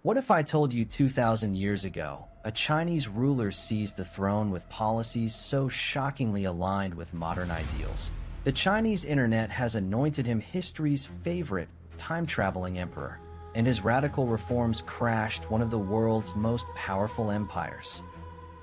What if I told you 2,000 years ago, a Chinese ruler seized the throne with policies so shockingly aligned with modern ideals? The Chinese internet has anointed him history's favorite time-traveling emperor, and his radical reforms crashed one of the world's most powerful empires.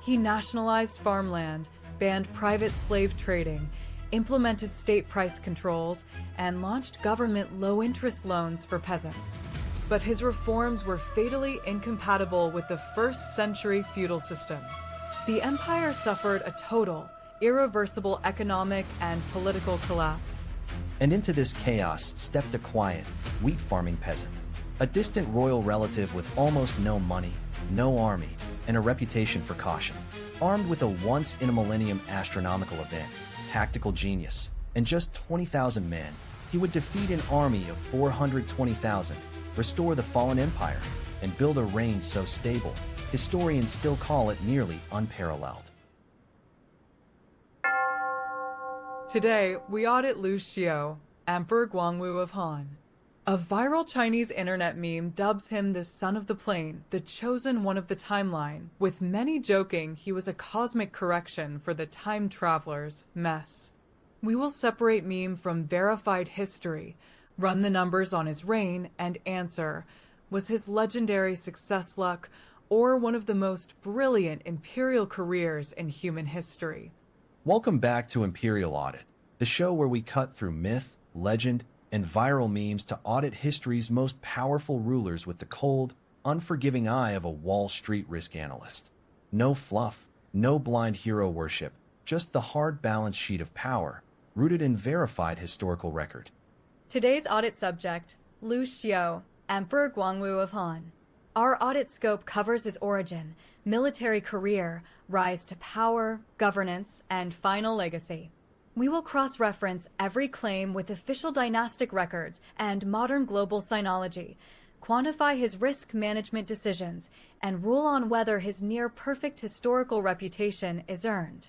He nationalized farmland, banned private slave trading, implemented state price controls, and launched government low-interest loans for peasants. But his reforms were fatally incompatible with the first-century feudal system. The empire suffered a total, irreversible economic and political collapse. And into this chaos stepped a quiet, wheat-farming peasant, a distant royal relative with almost no money, no army, and a reputation for caution. Armed with a once-in-a-millennium astronomical event, tactical genius, and just 20,000 men, he would defeat an army of 420,000, restore the fallen empire, and build a reign so stable, historians still call it nearly unparalleled. Today, we audit Liu Xiu, Emperor Guangwu of Han. A viral Chinese internet meme dubs him the son of the plane, the chosen one of the timeline, with many joking he was a cosmic correction for the time traveler's mess. We will separate meme from verified history, run the numbers on his reign, and answer, was his legendary success luck or one of the most brilliant imperial careers in human history? Welcome back to Imperial Audit, the show where we cut through myth, legend, and viral memes to audit history's most powerful rulers with the cold, unforgiving eye of a Wall Street risk analyst. No fluff, no blind hero worship, just the hard balance sheet of power, rooted in verified historical record. Today's audit subject, Liu Xiu, Emperor Guangwu of Han. Our audit scope covers his origin, military career, rise to power, governance, and final legacy. We will cross-reference every claim with official dynastic records and modern global sinology, quantify his risk management decisions, and rule on whether his near-perfect historical reputation is earned.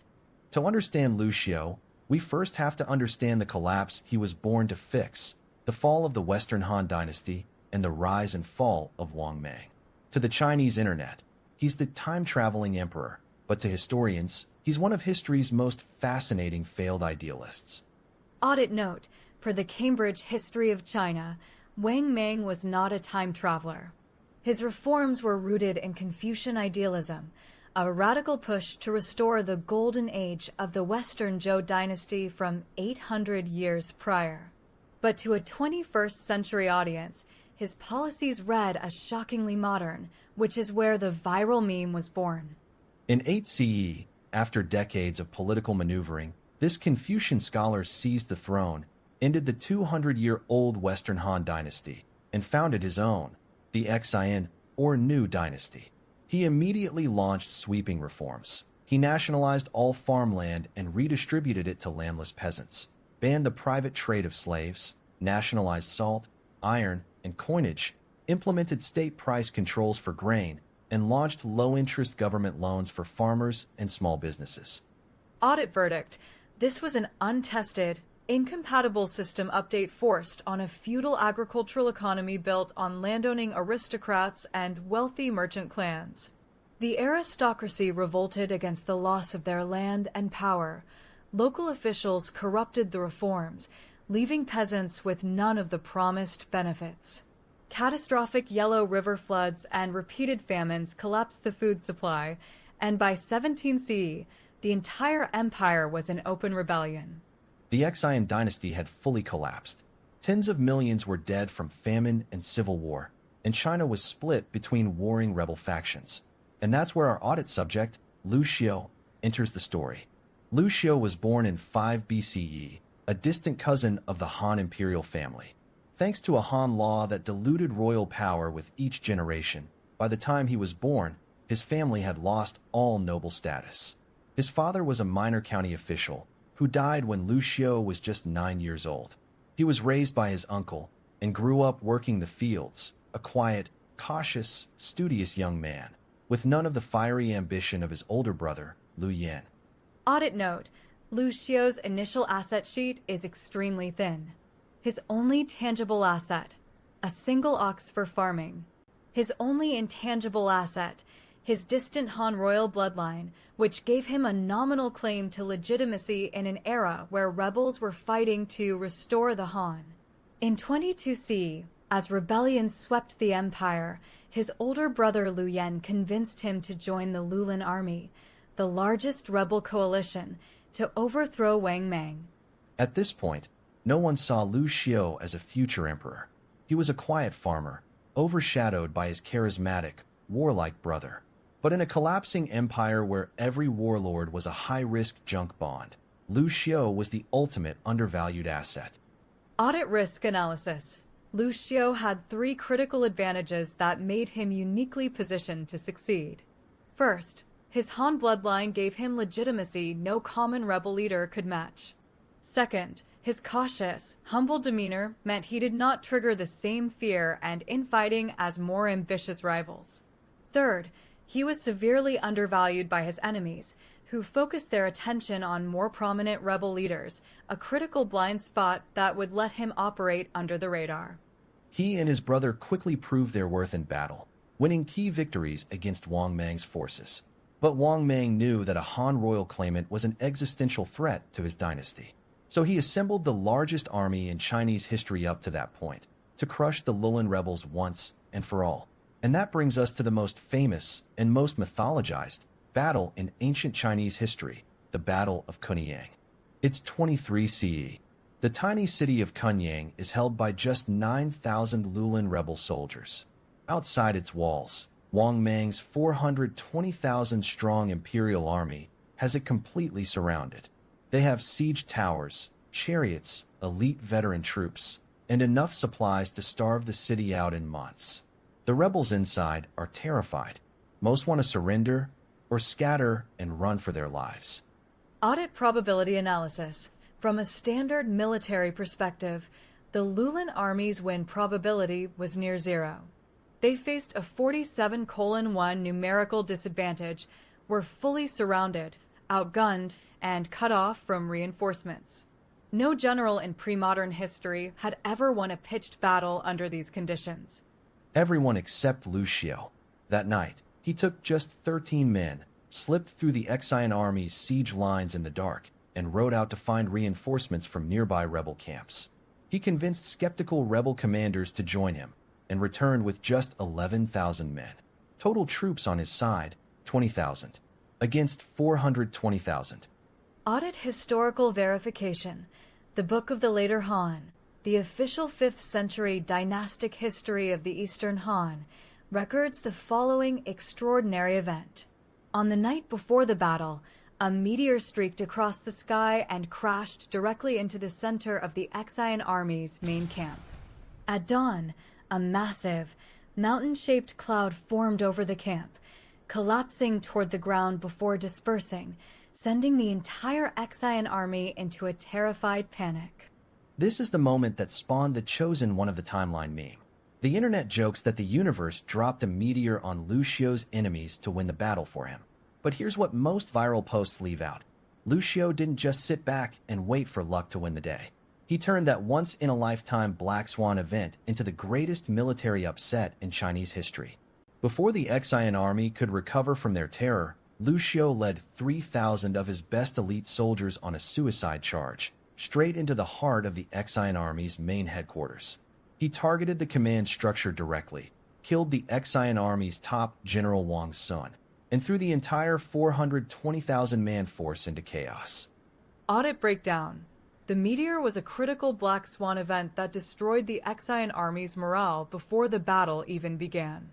To understand Liu Xiu, we first have to understand the collapse he was born to fix, the fall of the Western Han Dynasty, and the rise and fall of Wang Mang. To the Chinese internet, he's the time-traveling emperor, but to historians, he's one of history's most fascinating failed idealists. Audit note, for the Cambridge History of China, Wang Mang was not a time traveler. His reforms were rooted in Confucian idealism, a radical push to restore the golden age of the Western Zhou dynasty from 800 years prior. But to a 21st century audience, his policies read as shockingly modern, which is where the viral meme was born. In 8 CE, after decades of political maneuvering, this Confucian scholar seized the throne, ended the 200-year-old Western Han Dynasty, and founded his own, the Xian, or New Dynasty. He immediately launched sweeping reforms. He nationalized all farmland and redistributed it to landless peasants, banned the private trade of slaves, nationalized salt, iron, and coinage, implemented state price controls for grain, and launched low-interest government loans for farmers and small businesses. Audit verdict. This was an untested, incompatible system update forced on a feudal agricultural economy built on landowning aristocrats and wealthy merchant clans. The aristocracy revolted against the loss of their land and power. Local officials corrupted the reforms, leaving peasants with none of the promised benefits. Catastrophic Yellow River floods and repeated famines collapsed the food supply, and by 17 CE, the entire empire was in open rebellion. The Xian dynasty had fully collapsed. Tens of millions were dead from famine and civil war, and China was split between warring rebel factions. And that's where our audit subject, Liu Xiu, enters the story. Liu Xiu was born in 5 BCE, a distant cousin of the Han imperial family. Thanks to a Han law that diluted royal power with each generation, by the time he was born, his family had lost all noble status. His father was a minor county official, who died when Liu Xiu was just 9 years old. He was raised by his uncle and grew up working the fields, a quiet, cautious, studious young man, with none of the fiery ambition of his older brother, Liu Yan. Audit note, Liu Xiu's initial asset sheet is extremely thin. His only tangible asset, a single ox for farming. his only intangible asset, his distant Han royal bloodline, which gave him a nominal claim to legitimacy in an era where rebels were fighting to restore the Han. In 22 CE, as rebellion swept the empire, his older brother Liu Yan convinced him to join the Lulan army, the largest rebel coalition, to overthrow Wang Mang. At this point, no one saw Liu Xiu as a future emperor. He was a quiet farmer, overshadowed by his charismatic, warlike brother. But in a collapsing empire where every warlord was a high-risk junk bond, Liu Xiu was the ultimate undervalued asset. Audit risk analysis. Liu Xiu had 3 critical advantages that made him uniquely positioned to succeed. First, his Han bloodline gave him legitimacy no common rebel leader could match. Second, his cautious, humble demeanor meant he did not trigger the same fear and infighting as more ambitious rivals. Third, he was severely undervalued by his enemies, who focused their attention on more prominent rebel leaders, a critical blind spot that would let him operate under the radar. He and his brother quickly proved their worth in battle, winning key victories against Wang Mang's forces. But Wang Mang knew that a Han royal claimant was an existential threat to his dynasty. So he assembled the largest army in Chinese history up to that point, to crush the Lulan rebels once and for all. And that brings us to the most famous and most mythologized battle in ancient Chinese history, the Battle of Kunyang. It's 23 CE. The tiny city of Kunyang is held by just 9,000 Lulan rebel soldiers. Outside its walls, Wang Mang's 420,000-strong imperial army has it completely surrounded. They have siege towers, chariots, elite veteran troops, and enough supplies to starve the city out in months. The rebels inside are terrified. Most want to surrender or scatter and run for their lives. Audit probability analysis. From a standard military perspective, the Lulan army's win probability was near 0. They faced a 47:1 numerical disadvantage, were fully surrounded, outgunned, and cut off from reinforcements. No general in pre-modern history had ever won a pitched battle under these conditions. Everyone except Liu Xiu. That night, he took just 13 men, slipped through the Xian army's siege lines in the dark, and rode out to find reinforcements from nearby rebel camps. He convinced skeptical rebel commanders to join him, and returned with just 11,000 men. Total troops on his side, 20,000, against 420,000. Audit historical verification. The Book of the Later Han, the official 5th century dynastic history of the Eastern Han, records the following extraordinary event. On the night before the battle, a meteor streaked across the sky and crashed directly into the center of the Xian army's main camp. At dawn, a massive, mountain-shaped cloud formed over the camp, collapsing toward the ground before dispersing, sending the entire Xian army into a terrified panic. This is the moment that spawned the chosen one of the timeline meme. The internet jokes that the universe dropped a meteor on Liu Xiu's enemies to win the battle for him. But here's what most viral posts leave out. Liu Xiu didn't just sit back and wait for luck to win the day. He turned that once-in-a-lifetime Black Swan event into the greatest military upset in Chinese history. Before the Xian army could recover from their terror, Liu Xiu led 3,000 of his best elite soldiers on a suicide charge, straight into the heart of the Xian army's main headquarters. He targeted the command structure directly, killed the Xian army's top General Wang Sun, and threw the entire 420,000-man force into chaos. Audit breakdown. The meteor was a critical Black Swan event that destroyed the Xian army's morale before the battle even began.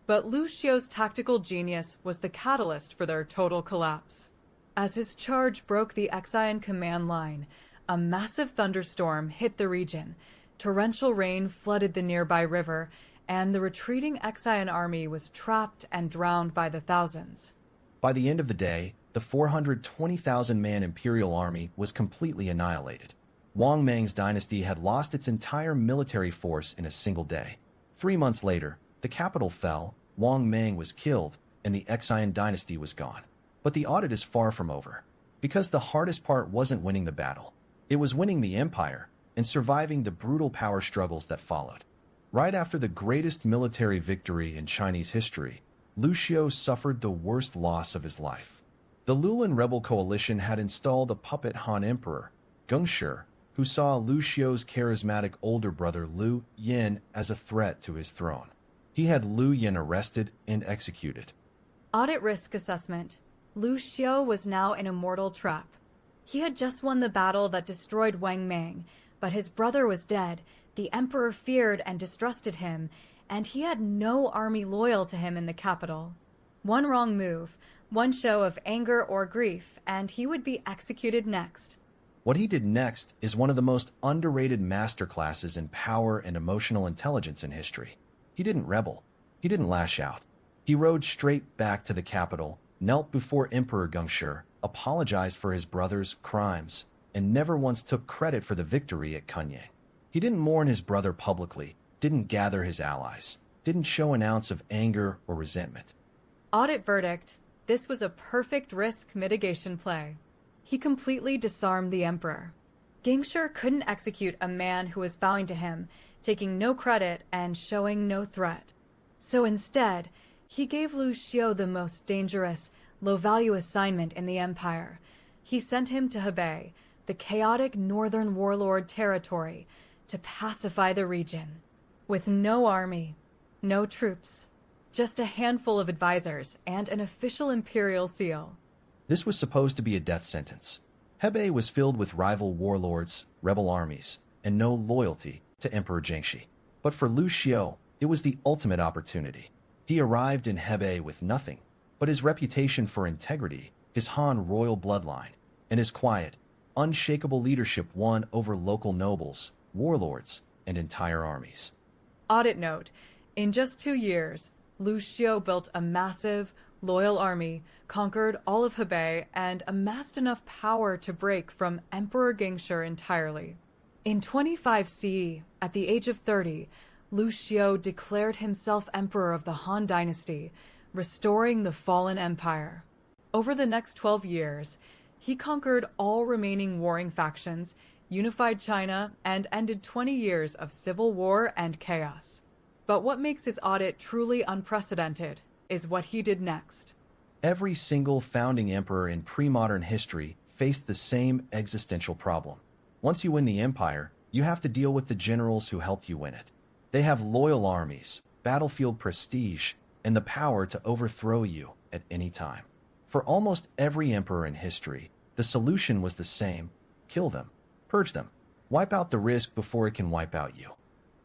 But Liu Xiu's tactical genius was the catalyst for their total collapse. As his charge broke the Xian command line, a massive thunderstorm hit the region, torrential rain flooded the nearby river, and the retreating Xian army was trapped and drowned by the thousands. By the end of the day, the 420,000-man imperial army was completely annihilated. Wang Mang's dynasty had lost its entire military force in a single day. 3 months later, the capital fell, Wang Mang was killed, and the Xian dynasty was gone. But the audit is far from over, because the hardest part wasn't winning the battle. It was winning the empire and surviving the brutal power struggles that followed. Right after the greatest military victory in Chinese history, Liu Xiu suffered the worst loss of his life. The Lulin rebel coalition had installed a puppet Han emperor, Gengshi, who saw Liu Xiu's charismatic older brother Liu Yin as a threat to his throne. He had Liu Yin arrested and executed. Audit risk assessment. Liu Xiu was now in a mortal trap. He had just won the battle that destroyed Wang Mang, but his brother was dead, the emperor feared and distrusted him, and he had no army loyal to him in the capital. One wrong move, one show of anger or grief, and he would be executed next. What he did next is one of the most underrated masterclasses in power and emotional intelligence in history. He didn't rebel. He didn't lash out. He rode straight back to the capital, knelt before Emperor Gengshi, apologized for his brother's crimes, and never once took credit for the victory at Kunyang. He didn't mourn his brother publicly, didn't gather his allies, didn't show an ounce of anger or resentment. Audit verdict. This was a perfect risk mitigation play. He completely disarmed the emperor. Gengshi couldn't execute a man who was bowing to him, taking no credit and showing no threat. So instead, he gave Liu Xiu the most dangerous, low-value assignment in the empire. He sent him to Hebei, the chaotic northern warlord territory, to pacify the region. With no army, no troops, just a handful of advisors and an official imperial seal. This was supposed to be a death sentence. Hebei was filled with rival warlords, rebel armies, and no loyalty to Emperor Gengshi. But for Liu Xiu, it was the ultimate opportunity. He arrived in Hebei with nothing, but his reputation for integrity, his Han royal bloodline, and his quiet, unshakable leadership won over local nobles, warlords, and entire armies. Audit note. In just 2 years, Liu Xiu built a massive, loyal army, conquered all of Hebei, and amassed enough power to break from Emperor Gengshi entirely. In 25 CE, at the age of 30, Liu Xiu declared himself emperor of the Han Dynasty, restoring the fallen empire. Over the next 12 years, he conquered all remaining warring factions, unified China, and ended 20 years of civil war and chaos. But what makes his audit truly unprecedented is what he did next. Every single founding emperor in pre-modern history faced the same existential problem. Once you win the empire, you have to deal with the generals who helped you win it. They have loyal armies, battlefield prestige, and the power to overthrow you at any time. For almost every emperor in history, the solution was the same: kill them, purge them, wipe out the risk before it can wipe out you.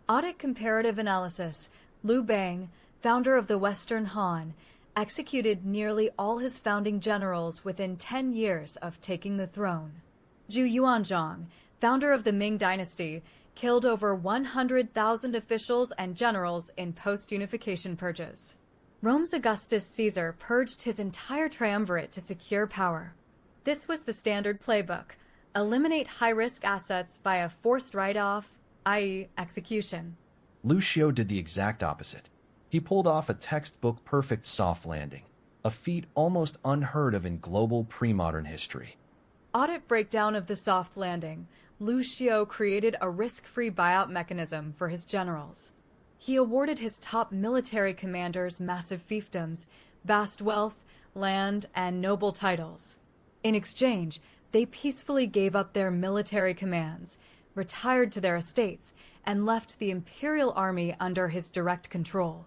Audit comparative analysis. Liu Bang, founder of the Western Han, executed nearly all his founding generals within 10 years of taking the throne. Zhu Yuanzhang, founder of the Ming Dynasty, killed over 100,000 officials and generals in post-unification purges. Rome's Augustus Caesar purged his entire triumvirate to secure power. This was the standard playbook: eliminate high-risk assets via forced write-off, i.e. execution. Liu Xiu did the exact opposite. He pulled off a textbook-perfect soft landing, a feat almost unheard of in global pre-modern history. Audit breakdown of the soft landing. Liu Xiu created a risk-free buyout mechanism for his generals. He awarded his top military commanders massive fiefdoms, vast wealth, land, and noble titles. In exchange, they peacefully gave up their military commands, retired to their estates, and left the imperial army under his direct control.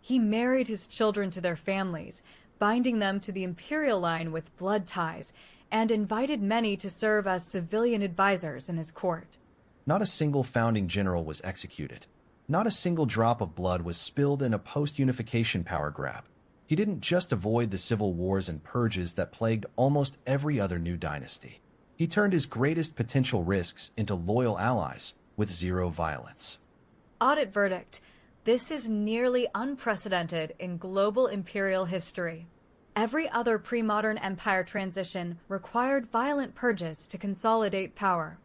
He married his children to their families, binding them to the imperial line with blood ties, and invited many to serve as civilian advisors in his court. Not a single founding general was executed. Not a single drop of blood was spilled in a post-unification power grab. He didn't just avoid the civil wars and purges that plagued almost every other new dynasty. He turned his greatest potential risks into loyal allies with zero violence. Audit verdict. This is nearly unprecedented in global imperial history. Every other pre-modern empire transition required violent purges to consolidate power.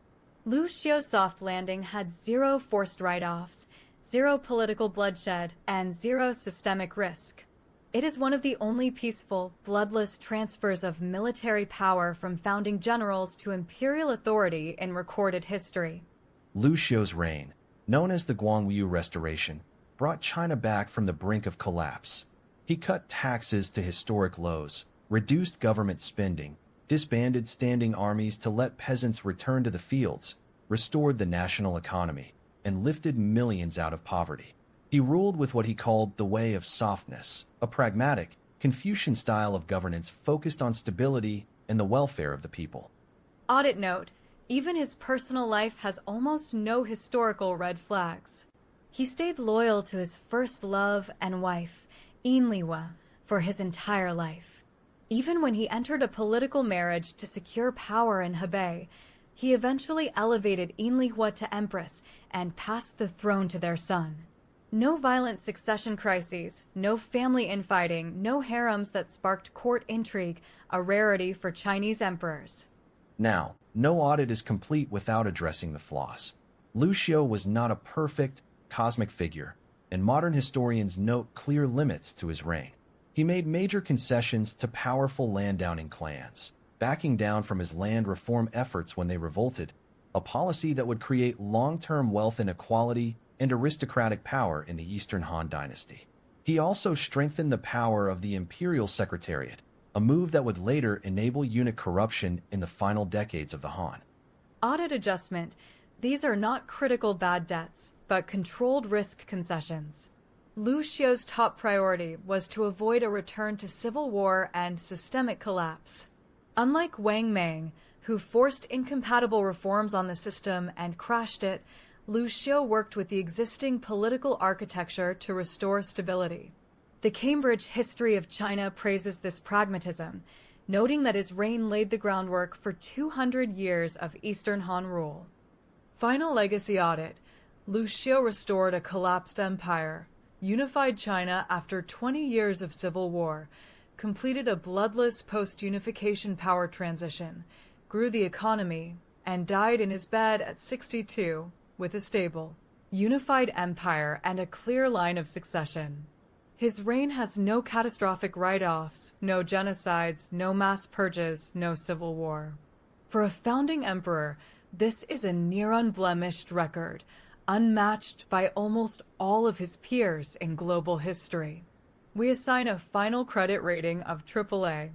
Liu Xiu's soft landing had zero forced write-offs, zero political bloodshed, and zero systemic risk. It is one of the only peaceful, bloodless transfers of military power from founding generals to imperial authority in recorded history. Liu Xiu's reign, known as the Guangwu Restoration, brought China back from the brink of collapse. He cut taxes to historic lows, reduced government spending, disbanded standing armies to let peasants return to the fields, restored the national economy, and lifted millions out of poverty. He ruled with what he called the way of softness, a pragmatic, Confucian style of governance focused on stability and the welfare of the people. Audit note: even his personal life has almost no historical red flags. He stayed loyal to his first love and wife, Liu, for his entire life. Even when he entered a political marriage to secure power in Hebei, he eventually elevated Liu to empress and passed the throne to their son. No violent succession crises, no family infighting, no harems that sparked court intrigue, a rarity for Chinese emperors. Now, no audit is complete without addressing the flaws. Liu Xiu was not a perfect, cosmic figure, and modern historians note clear limits to his reign. He made major concessions to powerful land-owning clans, backing down from his land reform efforts when they revolted, a policy that would create long-term wealth inequality and aristocratic power in the Eastern Han Dynasty. He also strengthened the power of the Imperial Secretariat, a move that would later enable unit corruption in the final decades of the Han. Audit adjustment: these are not critical bad debts, but controlled risk concessions. Liu Xiu's top priority was to avoid a return to civil war and systemic collapse. Unlike Wang Mang, who forced incompatible reforms on the system and crashed it, Liu Xiu worked with the existing political architecture to restore stability. The Cambridge History of China praises this pragmatism, noting that his reign laid the groundwork for 200 years of Eastern Han rule. Final legacy audit: Liu Xiu restored a collapsed empire, unified China after 20 years of civil war, completed a bloodless post-unification power transition, grew the economy, and died in his bed at 62 with a stable, unified empire and a clear line of succession. His reign has no catastrophic write-offs, no genocides, no mass purges, no civil war. For a founding emperor, this is a near unblemished record, unmatched by almost all of his peers in global history. We assign a final credit rating of AAA.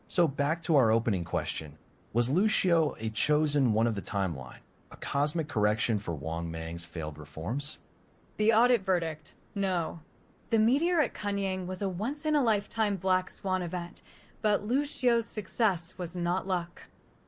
So back to our opening question. Was Liu Xiu a chosen one of the timeline, a cosmic correction for Wang Mang's failed reforms? The audit verdict: no. The meteor at Kunyang was a once-in-a-lifetime black swan event, but Liu Xiu's success was not luck.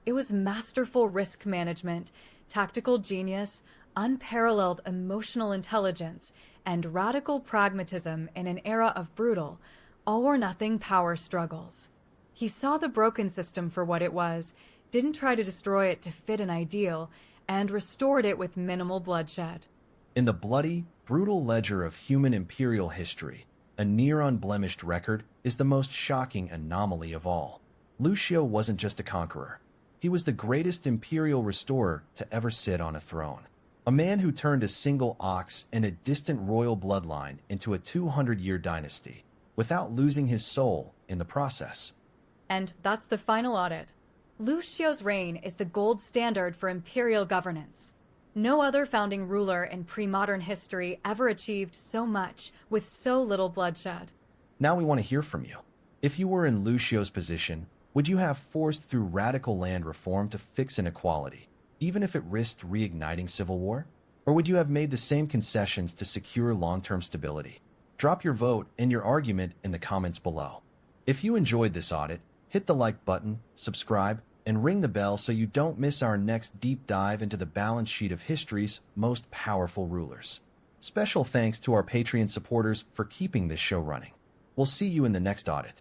It was masterful risk management, tactical genius, unparalleled emotional intelligence, and radical pragmatism in an era of brutal, all-or-nothing power struggles. He saw the broken system for what it was, didn't try to destroy it to fit an ideal, and restored it with minimal bloodshed. In the bloody, brutal ledger of human imperial history, a near unblemished record is the most shocking anomaly of all. Liu Xiu wasn't just a conqueror. He was the greatest imperial restorer to ever sit on a throne. A man who turned a single ox and a distant royal bloodline into a 200-year dynasty, without losing his soul in the process. And that's the final audit. Liu Xiu's reign is the gold standard for imperial governance. No other founding ruler in pre-modern history ever achieved so much with so little bloodshed. Now we want to hear from you. If you were in Liu Xiu's position, would you have forced through radical land reform to fix inequality, even if it risked reigniting civil war? Or would you have made the same concessions to secure long-term stability? Drop your vote and your argument in the comments below. If you enjoyed this audit, hit the like button, subscribe, and ring the bell so you don't miss our next deep dive into the balance sheet of history's most powerful rulers. Special thanks to our Patreon supporters for keeping this show running. We'll see you in the next audit.